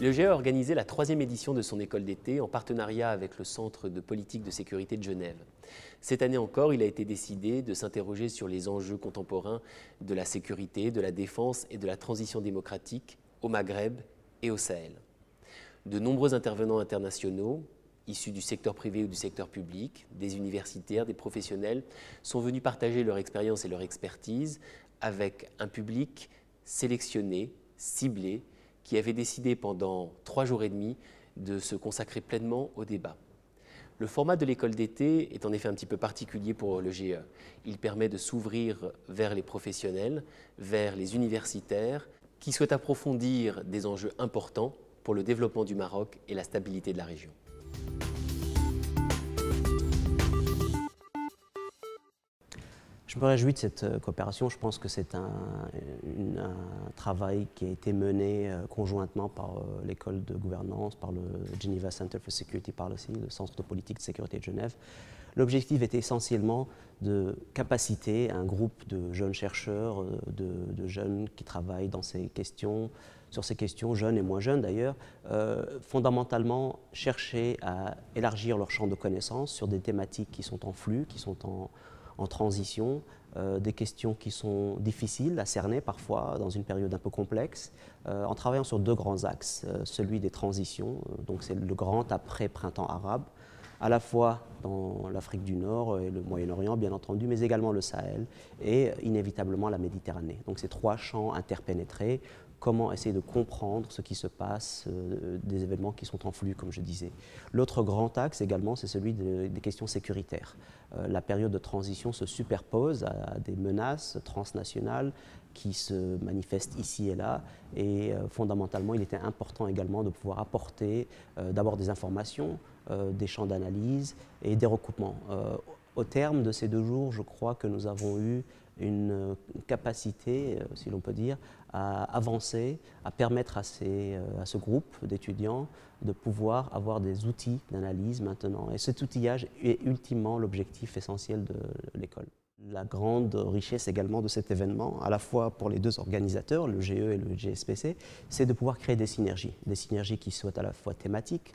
Le GE a organisé la 3e édition de son école d'été en partenariat avec le Centre de politique de sécurité de Genève. Cette année encore, il a été décidé de s'interroger sur les enjeux contemporains de la sécurité, de la défense et de la transition démocratique au Maghreb et au Sahel. De nombreux intervenants internationaux, issus du secteur privé ou du secteur public, des universitaires, des professionnels, sont venus partager leur expérience et leur expertise avec un public sélectionné, ciblé, qui avait décidé pendant 3 jours et demi de se consacrer pleinement au débat. Le format de l'école d'été est en effet un petit peu particulier pour le GE. Il permet de s'ouvrir vers les professionnels, vers les universitaires, qui souhaitent approfondir des enjeux importants pour le développement du Maroc et la stabilité de la région. Je me réjouis de cette coopération. Je pense que c'est un travail qui a été mené conjointement par l'école de gouvernance, par le Geneva Center for Security Policy, le Centre de politique de sécurité de Genève. L'objectif était essentiellement de capaciter un groupe de jeunes chercheurs, de jeunes qui travaillent dans ces questions, sur ces questions, jeunes et moins jeunes d'ailleurs, fondamentalement chercher à élargir leur champ de connaissances sur des thématiques qui sont en flux, qui sont en transition, des questions qui sont difficiles à cerner parfois dans une période un peu complexe, en travaillant sur 2 grands axes, celui des transitions, donc c'est le grand après-printemps arabe, à la fois dans l'Afrique du Nord et le Moyen-Orient bien entendu, mais également le Sahel et inévitablement la Méditerranée. Donc ces 3 champs interpénétrés, comment essayer de comprendre ce qui se passe, des événements qui sont en flux, comme je disais. L'autre grand axe également, c'est celui des questions sécuritaires. La période de transition se superpose à des menaces transnationales qui se manifestent ici et là, et fondamentalement, il était important également de pouvoir apporter d'abord des informations, des champs d'analyse et des recoupements. Au terme de ces 2 jours, je crois que nous avons eu une capacité, si l'on peut dire, à avancer, à permettre à ce groupe d'étudiants de pouvoir avoir des outils d'analyse maintenant. Et cet outillage est ultimement l'objectif essentiel de l'école. La grande richesse également de cet événement, à la fois pour les 2 organisateurs, le GE et le GSPC, c'est de pouvoir créer des synergies qui soient à la fois thématiques,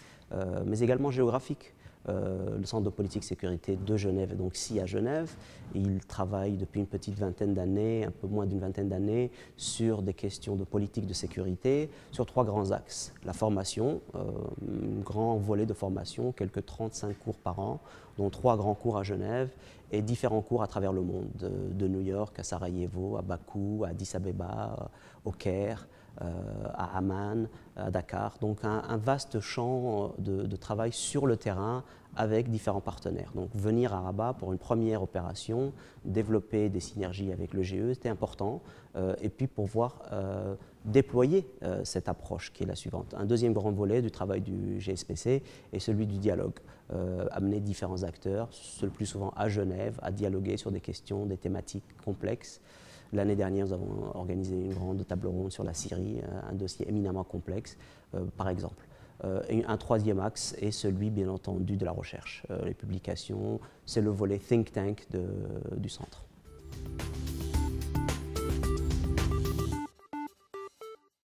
mais également géographiques. Le Centre de politique sécurité de Genève est donc ici à Genève. Il travaille depuis une petite vingtaine d'années, un peu moins d'une vingtaine d'années, sur des questions de politique de sécurité, sur 3 grands axes. La formation, un grand volet de formation, quelques 35 cours par an, dont 3 grands cours à Genève et différents cours à travers le monde, de New York à Sarajevo, à Bakou, à Addis Abeba, au Caire, à Amman, à Dakar. Donc un vaste champ de travail sur le terrain avec différents partenaires. Donc venir à Rabat pour une première opération, développer des synergies avec le GE, c'était important. Et puis pouvoir déployer cette approche qui est la suivante. Un deuxième grand volet du travail du GSPC est celui du dialogue. Amener différents acteurs, le plus souvent à Genève, à dialoguer sur des questions, des thématiques complexes. L'année dernière, nous avons organisé une grande table ronde sur la Syrie, un dossier éminemment complexe, par exemple. Et un 3e axe est celui, bien entendu, de la recherche. Les publications, c'est le volet think tank du centre.